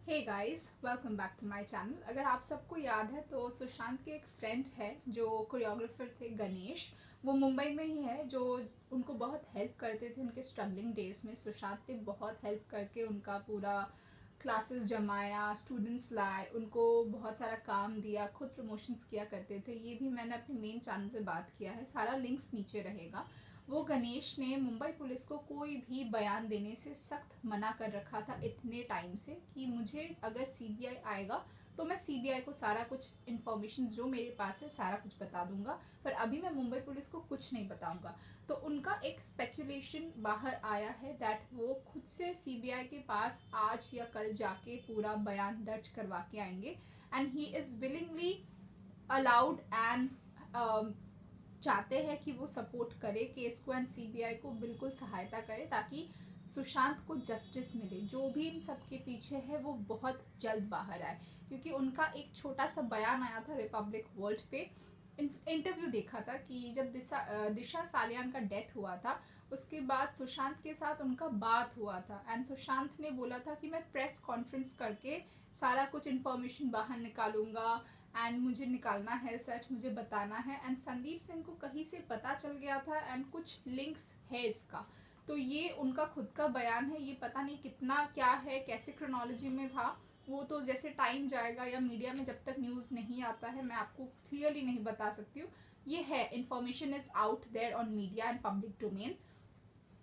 Hey guys, welcome back to my channel. अगर आप सबको याद है तो सुशांत के एक फ्रेंड है जो कोरियोग्राफर थे, गणेश। वो मुंबई में ही है, जो उनको बहुत हेल्प करते थे उनके स्ट्रगलिंग डेज में। सुशांत ने बहुत हेल्प करके उनका पूरा क्लासेस जमाया, स्टूडेंट्स लाए, उनको बहुत सारा काम दिया, खुद प्रमोशंस किया करते थे। ये भी मैंने अपने मेन चैनल पे बात किया है, सारा लिंक्स नीचे रहेगा। वो गणेश ने मुंबई पुलिस को कोई भी बयान देने से सख्त मना कर रखा था इतने टाइम से कि मुझे अगर सीबीआई आएगा तो मैं सीबीआई को सारा कुछ इन्फॉर्मेशन जो मेरे पास है सारा कुछ बता दूंगा, पर अभी मैं मुंबई पुलिस को कुछ नहीं बताऊंगा। तो उनका एक स्पेकुलेशन बाहर आया है दैट वो खुद से सीबीआई के पास आज या कल जाके पूरा बयान दर्ज करवा के आएंगे। And he is willingly allowed and चाहते हैं कि वो सपोर्ट करे केस को एंड सीबीआई को बिल्कुल सहायता करे ताकि सुशांत को जस्टिस मिले। जो भी इन सब के पीछे है वो बहुत जल्द बाहर आए, क्योंकि उनका एक छोटा सा बयान आया था रिपब्लिक वर्ल्ड पे। इंटरव्यू देखा था कि जब दिशा सालियान का डेथ हुआ था उसके बाद सुशांत के साथ उनका बात हुआ था एंड सुशांत ने बोला था कि मैं प्रेस कॉन्फ्रेंस करके सारा कुछ इन्फॉर्मेशन बाहर निकालूंगा एंड मुझे निकालना है, सच मुझे बताना है। एंड संदीप सिंह को कहीं से पता चल गया था एंड कुछ लिंक्स है इसका। तो ये उनका खुद का बयान है, ये पता नहीं कितना क्या है, कैसे क्रोनोलॉजी में था, वो तो जैसे टाइम जाएगा या मीडिया में जब तक न्यूज़ नहीं आता है मैं आपको क्लियरली नहीं बता सकती हूँ। ये है, information is out there on media and public domain.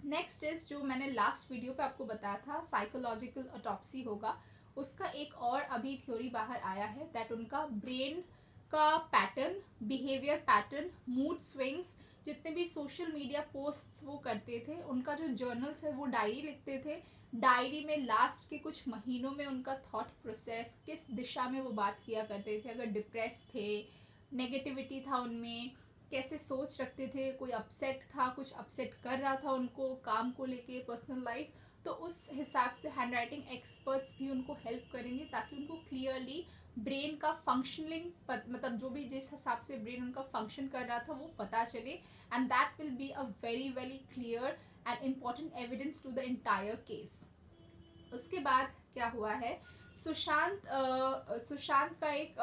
Next is जो मैंने लास्ट वीडियो पे आपको बताया था साइकोलॉजिकल ऑटोप्सी होगा, उसका एक और अभी थ्योरी बाहर आया है दैट उनका ब्रेन का pattern, behaviour pattern, mood swings, जितने भी सोशल मीडिया पोस्ट्स वो करते थे, उनका जो जर्नल्स है वो डायरी लिखते थे, डायरी में लास्ट के कुछ महीनों में उनका थॉट प्रोसेस किस दिशा में वो बात किया करते थे, अगर डिप्रेस थे, नेगेटिविटी था उनमें, कैसे सोच रखते थे, कोई अपसेट था, कुछ अपसेट कर रहा था उनको काम को लेके, पर्सनल लाइफ, तो उस हिसाब से हैंड राइटिंग एक्सपर्ट्स भी उनको हेल्प करेंगे ताकि उनको क्लियरली ब्रेन का फंक्शनिंग मतलब जो भी जिस हिसाब से ब्रेन उनका फंक्शन कर रहा था वो पता चले। And that will be a very very clear and important evidence to the entire case. उसके बाद क्या हुआ है, सुशांत का एक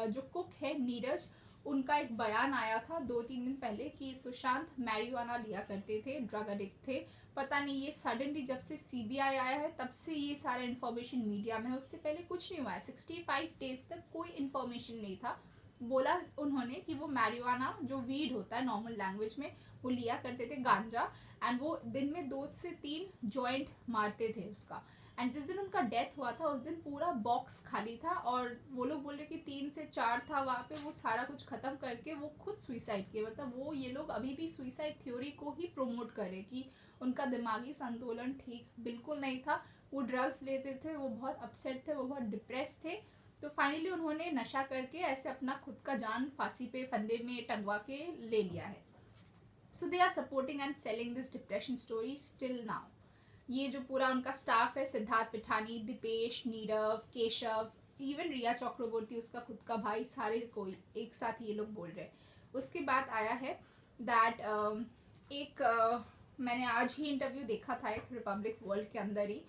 जो कुक है नीरज, उनका एक बयान आया था 2-3 दिन पहले कि सुशांत मैरिजुआना लिया करते थे, ड्रग एडिक्ट थे। पता नहीं ये सडनली जब से सीबीआई आया है तब से ये सारा इन्फॉर्मेशन मीडिया में है, उससे पहले कुछ नहीं हुआ है। 65 डेज तक कोई इन्फॉर्मेशन नहीं था। बोला उन्होंने कि वो मैरिजुआना जो वीड होता है नॉर्मल लैंग्वेज में, वो लिया करते थे, गांजा, एंड वो दिन में 2 से 3 जॉइंट मारते थे उसका। एंड जिस दिन उनका डेथ हुआ था उस दिन पूरा बॉक्स खाली था और वो लोग बोल रहे कि 3 से 4 था वहाँ पे, वो सारा कुछ खत्म करके वो खुद सुइसाइड किए। मतलब वो ये लोग अभी भी सुइसाइड थ्योरी को ही प्रमोट करे कि उनका दिमागी संतुलन ठीक बिल्कुल नहीं था, वो ड्रग्स लेते थे, वो बहुत अपसेट थे, वो बहुत डिप्रेस थे। तो फाइनली उन्होंने नशा करके ऐसे अपना खुद का जान फांसी पे फंदे में टंगवा के ले लिया है। So they are supporting and selling this depression story still now. ये जो पूरा उनका स्टाफ है, सिद्धार्थ पिठानी, दीपेश, नीरव, केशव, इवन रिया चक्रवर्ती उसका खुद का भाई, सारे कोई एक साथ ये लोग बोल रहे हैं। उसके बाद आया है दैट एक मैंने आज ही इंटरव्यू देखा था एक रिपब्लिक वर्ल्ड के अंदर ही,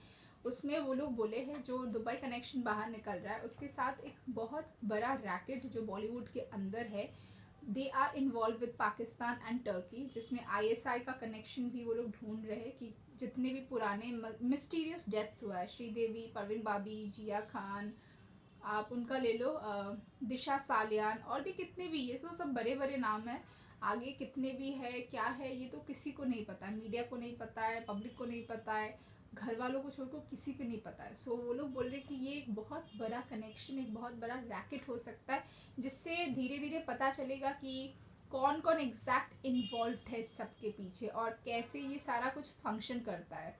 उसमें वो लोग बोले हैं जो दुबई कनेक्शन बाहर निकल रहा है उसके साथ एक बहुत बड़ा रैकेट जो बॉलीवुड के अंदर है, they are involve with Pakistan and Turkey, जिसमें आईएसआई का कनेक्शन भी वो लोग ढूंढ रहे हैं कि जितने भी पुराने मिस्टीरियस डेथ्स हुआ है, श्रीदेवी, परवीन बाबी, जिया खान, आप उनका ले लो, दिशा सालियान, और भी कितने भी, ये तो सब बड़े बड़े नाम हैं, आगे कितने भी है क्या है ये तो किसी को नहीं पता है, मीडिया को नहीं पता है, पब्लिक को नहीं पता है, घर वालों को छोड़कर किसी को नहीं पता है। सो वो लोग बोल रहे कि ये एक बहुत बड़ा कनेक्शन, एक बहुत बड़ा रैकेट हो सकता है, जिससे धीरे धीरे पता चलेगा कि कौन कौन एग्जैक्ट इन्वॉल्व है सब के पीछे और कैसे ये सारा कुछ फंक्शन करता है।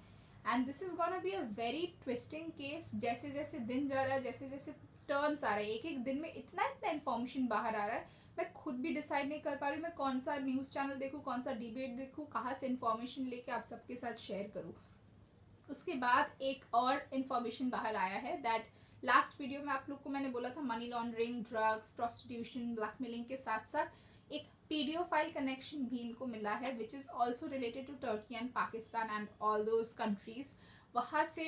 And this is gonna be a very twisting case. जैसे जैसे दिन जा रहा है, जैसे जैसे टर्न्स आ रहे हैं, एक एक दिन में इतना इतना इन्फॉर्मेशन बाहर आ रहा है, मैं खुद भी डिसाइड नहीं कर पा रही मैं कौन सा न्यूज़ चैनल देखूँ, कौन सा डिबेट देखूँ, कहाँ से इन्फॉर्मेशन लेके आप सबके साथ शेयर करूँ। उसके बाद एक और इन्फॉर्मेशन बाहर आया है दैट लास्ट वीडियो में आप लोग को मैंने बोला था money laundering, drugs, prostitution, blackmailing के साथ साथ एक पीडियोफाइल कनेक्शन भी इनको मिला है which is also related to Turkey and Pakistan and all those countries. वहाँ से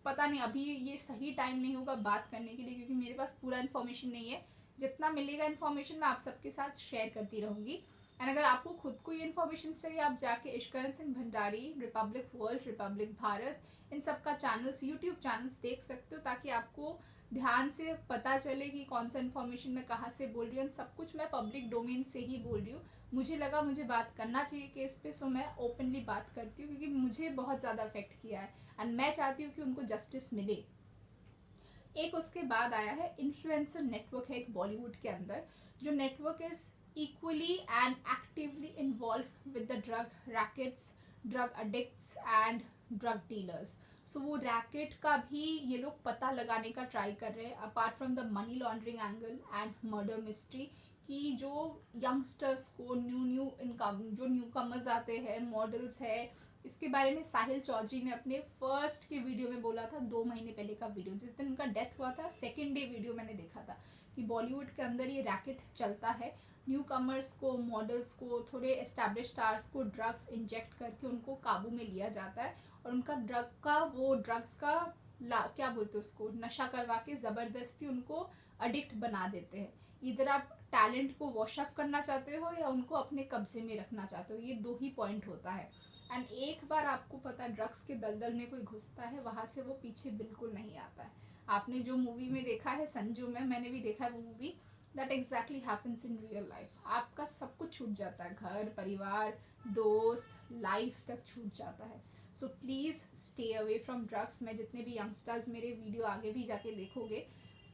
पता नहीं अभी ये सही टाइम नहीं होगा बात करने के लिए, क्योंकि मेरे पास पूरा इन्फॉर्मेशन नहीं है। जितना मिलेगा इन्फॉर्मेशन मैं आप सबके साथ शेयर करती रहूँगी। एंड अगर आपको खुद को ये इन्फॉर्मेशन चाहिए, आप जाके Ishkaran Singh Bhandari, Republic World, Republic Bharat, इन सब का चैनल्स, यूट्यूब चैनल्स देख सकते हो, ताकि आपको ध्यान से पता चले कि कौन सा इन्फॉर्मेशन मैं कहाँ से बोल रही हूँ। सब कुछ मैं पब्लिक डोमेन से ही बोल रही हूँ। मुझे लगा मुझे बात करना चाहिए केस पे, सो मैं ओपनली बात करती हूँ, क्योंकि मुझे बहुत ज़्यादा अफेक्ट किया है एंड मैं चाहती हूँ कि उनको जस्टिस मिले। एक उसके बाद आया है इन्फ्लुएंसर नेटवर्क, है एक बॉलीवुड के अंदर, जो network is equally and actively involve with the drug rackets, drug addicts and drug dealers. So वो रैकेट का भी ये लोग पता लगाने का ट्राई कर रहे हैं, apart from the money laundering angle and murder mystery, कि जो यंगस्टर्स को न्यू इनकम, जो न्यू कमर्स आते हैं, मॉडल्स है, इसके बारे में साहिल चौधरी ने अपने फर्स्ट के वीडियो में बोला था, 2 महीने पहले का वीडियो, जिस दिन उनका डेथ हुआ था, सेकेंड डे वीडियो मैंने देखा था, कि बॉलीवुड के अंदर ये रैकेट चलता है। न्यू कमर्स को, मॉडल्स को, थोड़े एस्टैब्लिश स्टार्स को ड्रग्स इंजेक्ट करके उनको काबू में लिया जाता है, और उनका ड्रग्स का क्या बोलते हैं उसको, नशा करवा के ज़बरदस्ती उनको अडिक्ट बना देते हैं। इधर आप टैलेंट को वॉश ऑफ करना चाहते हो या उनको अपने कब्जे में रखना चाहते हो, ये 2 ही पॉइंट होता है। एंड एक बार आपको पता ड्रग्स के दलदल में कोई घुसता है, वहाँ से वो पीछे बिल्कुल नहीं आता है। आपने जो मूवी में देखा है संजू में, मैंने भी देखा है वो movie, that exactly happens in real life. आपका सब कुछ छूट जाता है, घर, परिवार, दोस्त, लाइफ तक छूट जाता है। So please stay away from drugs. मैं जितने भी यंगस्टर्स मेरे वीडियो आगे भी जाके देखोगे,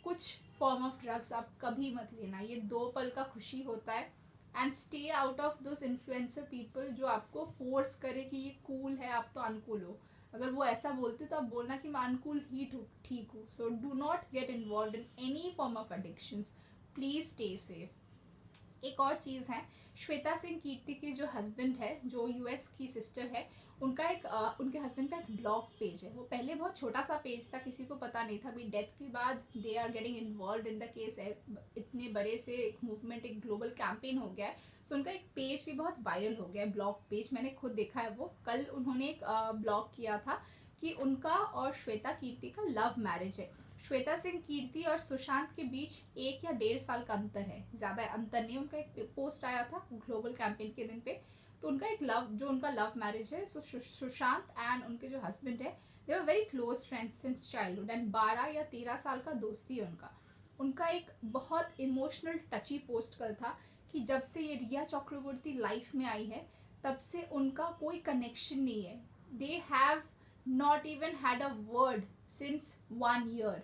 कुछ फॉर्म ऑफ ड्रग्स आप कभी मत लेना, ये 2 पल का खुशी होता है। And stay out of those influencer people जो आपको फोर्स करे कि ये कूल है, आप तो अनकूल हो। अगर वो ऐसा बोलते तो आप बोलना कि मैं अनकूल ही ठीक हूँ। So do not get involve in any form of addictions, please stay safe. एक और चीज़ है, श्वेता सिंह कीर्ति के जो हस्बैंड है, जो यूएस की सिस्टर है, उनका एक उनके हस्बैंड का एक ब्लॉग पेज है। वो पहले बहुत छोटा सा पेज था, किसी को पता नहीं था। अभी डेथ के बाद they are getting involve in the case, इतने बड़े से एक मूवमेंट, एक ग्लोबल कैंपेन हो गया है। सो उनका एक पेज भी बहुत वायरल हो गया है, ब्लॉग पेज, मैंने खुद देखा है। वो कल उन्होंने एक ब्लॉग किया था कि उनका और श्वेता कीर्ति का लव मैरिज है। श्वेता सिंह कीर्ति और सुशांत के बीच 1 या 1.5 साल का अंतर है, ज़्यादा अंतर नहीं। उनका एक पोस्ट आया था ग्लोबल कैंपेन के दिन पे, तो उनका एक उनका लव मैरिज है। सो सुशांत एंड उनके जो हस्बैंड है, they are very close friends since childhood, and 12 या 13 साल का दोस्ती है उनका। उनका एक बहुत इमोशनल टची पोस्ट कल था कि जब से ये रिया चक्रवर्ती लाइफ में आई है, तब से उनका कोई कनेक्शन नहीं है। They have not even had a word since 1 year.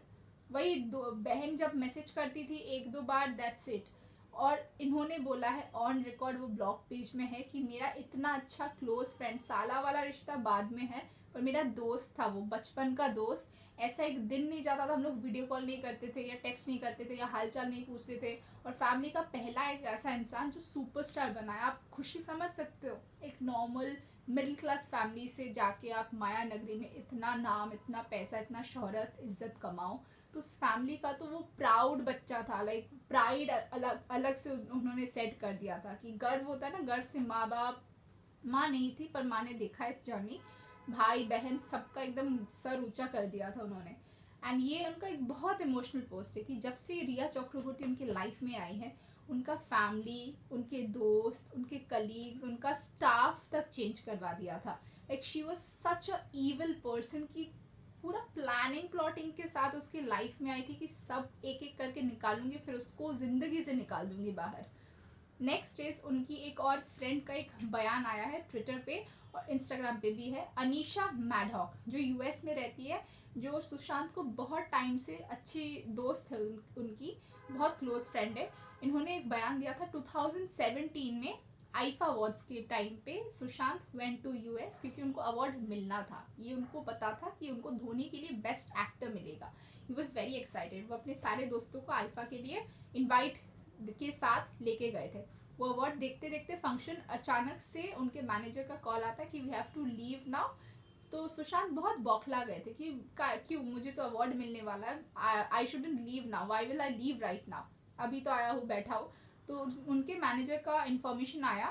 वही बहन जब मैसेज करती थी 1-2 बार, दैट्स इट। और इन्होंने बोला है ऑन रिकॉर्ड, वो ब्लॉग पेज में है, कि मेरा इतना अच्छा क्लोज फ्रेंड, साला वाला रिश्ता बाद में है, पर मेरा दोस्त था, वो बचपन का दोस्त। ऐसा एक दिन नहीं जाता था हम लोग वीडियो कॉल नहीं करते थे, या टेक्स्ट नहीं करते थे, या हालचाल नहीं पूछते थे। और फैमिली का पहला एक ऐसा इंसान जो सुपरस्टार बनाया। आप खुशी समझ सकते हो, एक नॉर्मल मिडिल क्लास फैमिली से जाके आप माया नगरी में इतना नाम, इतना पैसा, इतना शोहरत, इज्जत कमाओ। तो उस फैमिली का तो वो प्राउड बच्चा था, लाइक प्राइड अलग अलग से उन्होंने सेट कर दिया था, कि गर्व होता है ना, गर्व से माँ बाप, माँ नहीं थी पर माँ ने देखा है जर्नी, भाई बहन सबका एकदम सर ऊंचा कर दिया था उन्होंने। एंड ये उनका एक बहुत इमोशनल पोस्ट है कि जब से रिया चक्रवर्ती उनकी लाइफ में आई है, उनका फैमिली, उनके दोस्त, उनके कलीग्स, उनका स्टाफ तक चेंज करवा दिया था। Like she was such a evil person कि पूरा प्लानिंग प्लॉटिंग के साथ उसकी लाइफ में आई थी कि सब एक एक करके निकालूंगी, फिर उसको ज़िंदगी से निकाल दूंगी बाहर। नेक्स्ट इज उनकी एक और फ्रेंड का एक बयान आया है ट्विटर पे और इंस्टाग्राम पे भी है, अनीशा मैडहॉक, जो यूएस में रहती है, जो सुशांत को बहुत टाइम से अच्छी दोस्त है, उनकी बहुत क्लोज फ्रेंड है। इन्होंने एक बयान दिया था 2017 में, आईफा अवार्ड्स के टाइम पे सुशांत वेंट टू यूएस, क्योंकि उनको अवार्ड मिलना था। ये उनको पता था कि उनको धोनी के लिए बेस्ट एक्टर मिलेगा। He was very excited. वो अपने सारे दोस्तों को आईफा के लिए इनवाइट के साथ लेके गए थे। वो अवार्ड देखते देखते फंक्शन अचानक से उनके मैनेजर का कॉल आता कि we have to leave now. तो सुशांत बहुत बौखला गए थे कि क्यों, मुझे तो अवार्ड मिलने वाला है, I shouldn't leave now, why will I leave right now, अभी तो आया हूँ, बैठा हूँ। तो उनके मैनेजर का इन्फॉर्मेशन आया,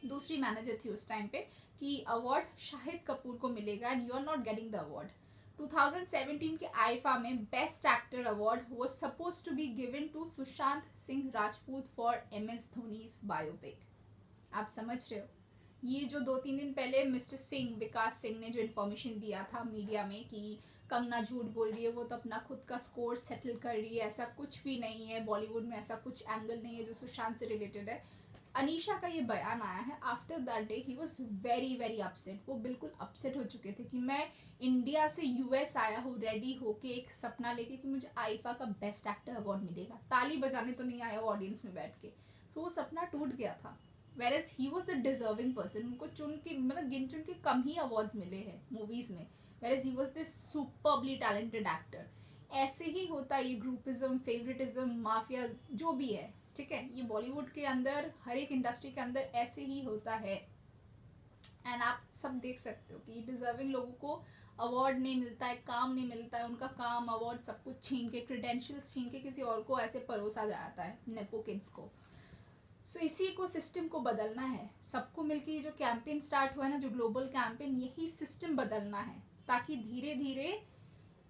दूसरी मैनेजर थी उस टाइम पे, कि अवार्ड शाहिद कपूर को मिलेगा and you are not getting the award. 2017 के आईफा में best actor award was suppose to be given to Sushant Singh Rajput for MS Dhoni's biopic. आप समझ रहे हो, ये जो 2-3 दिन पहले मिस्टर सिंह, विकास सिंह ने जो इन्फॉर्मेशन दिया था मीडिया में कि कंगना झूठ बोल रही है, वो तो अपना खुद का स्कोर सेटल कर रही है, ऐसा कुछ भी नहीं है, बॉलीवुड में ऐसा कुछ एंगल नहीं है जो सुशांत से रिलेटेड है। अनीशा का ये बयान आया है। After that day he was very very upset. वो बिल्कुल अपसेट हो चुके थे कि मैं इंडिया से US आया हूँ रेडी होके एक सपना लेके कि मुझे आईफा का बेस्ट एक्टर अवार्ड मिलेगा, ताली बजाने तो नहीं आया ऑडियंस में बैठ के। सो वो सपना टूट गया था। Whereas he was the deserving person. उनको चुन के, मतलब गिन चुन के कम ही अवार्ड्स मिले हैं मूवीज में, whereas he was this superbly talented actor. ऐसे ही होता है ये ग्रुपिज्म, फेवरेटिज्म, माफिया जो भी है, ठीक है, ये बॉलीवुड के अंदर, हर एक इंडस्ट्री के अंदर ऐसे ही होता है। एंड आप सब देख सकते हो कि डिजर्विंग लोगों को अवार्ड नहीं मिलता है, काम नहीं मिलता है, उनका काम, अवार्ड सब कुछ छीन के, क्रेडेंशियल्स छीन के किसी और को ऐसे परोसा जाता है, नेपो किड्स को। सो इसी को सिस्टम को बदलना है, सबको मिलकर ये जो कैंपेन स्टार्ट हुआ है ना, जो ग्लोबल कैंपेन, यही सिस्टम बदलना है ताकि धीरे धीरे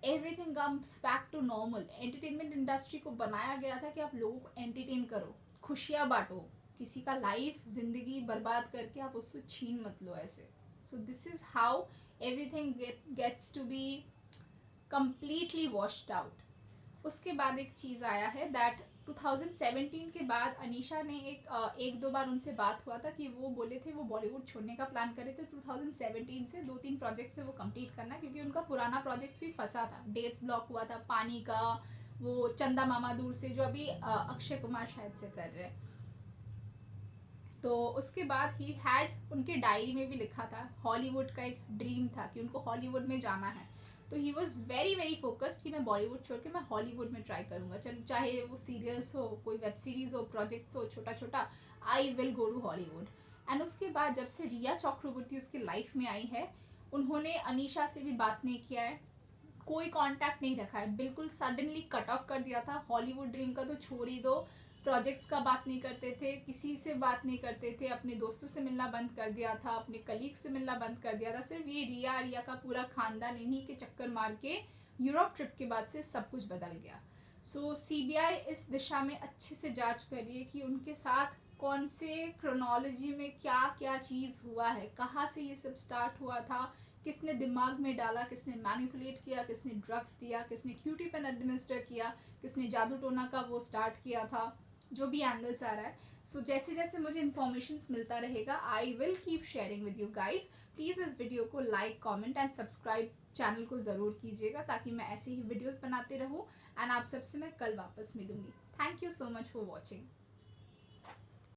everything comes back to normal. Entertainment industry को बनाया गया था कि आप लोगों को एंटरटेन करो, खुशियाँ बांटो, किसी का लाइफ, जिंदगी बर्बाद करके आप उससे छीन मत लो ऐसे। So this is how everything gets to be completely washed out. उसके बाद एक चीज़ आया है दैट 2017 के बाद अनीशा ने एक दो बार उनसे बात हुआ था कि वो बोले थे वो बॉलीवुड छोड़ने का प्लान करे थे 2017 से। 2-3 प्रोजेक्ट से वो कंप्लीट करना, क्योंकि उनका पुराना प्रोजेक्ट भी फंसा था, डेट्स ब्लॉक हुआ था, पानी का, वो चंदा मामा दूर से जो अभी अक्षय कुमार शायद से कर रहे हैं। तो उसके बाद ही हैड, उनके डायरी में भी लिखा था, हॉलीवुड का एक ड्रीम था कि उनको हॉलीवुड में जाना है। तो he was very very focused कि मैं बॉलीवुड छोड़ के मैं हॉलीवुड में ट्राई करूँगा, चलो चाहे वो सीरियल्स हो, कोई वेब सीरीज हो, प्रोजेक्ट्स हो, छोटा छोटा, I will go to Hollywood. And उसके बाद जब से रिया चक्रवर्ती उसकी लाइफ में आई है, उन्होंने अनीशा से भी बात नहीं किया है, कोई कांटेक्ट नहीं रखा है, बिल्कुल सडनली कट ऑफ कर दिया था। हॉलीवुड ड्रीम का तो छोड़ ही दो, प्रोजेक्ट्स का बात नहीं करते थे, किसी से बात नहीं करते थे, अपने दोस्तों से मिलना बंद कर दिया था, अपने कलीग से मिलना बंद कर दिया था। सिर्फ ये रिया का पूरा खानदान इन्हीं के चक्कर मार के यूरोप ट्रिप के बाद से सब कुछ बदल गया। सो CBI इस दिशा में अच्छे से जांच कर रही है कि उनके साथ कौन से क्रोनोलॉजी में क्या क्या चीज़ हुआ है, कहाँ से ये सब स्टार्ट हुआ था, किसने दिमाग में डाला, किसने मैनिपुलेट किया, किसने ड्रग्स दिया, किसने क्यूटी पेन एडमिनिस्टर किया, किसने जादू टोना का वो स्टार्ट किया था, जो भी एंगल्स आ रहा है। सो जैसे जैसे मुझे इन्फॉर्मेशन मिलता रहेगा, I will keep sharing with you guys. Please इस वीडियो को like, comment and subscribe channel को ज़रूर कीजिएगा ताकि मैं ऐसे ही वीडियोस बनाते रहूँ। एंड आप सबसे मैं कल वापस मिलूंगी। Thank you so much for watching.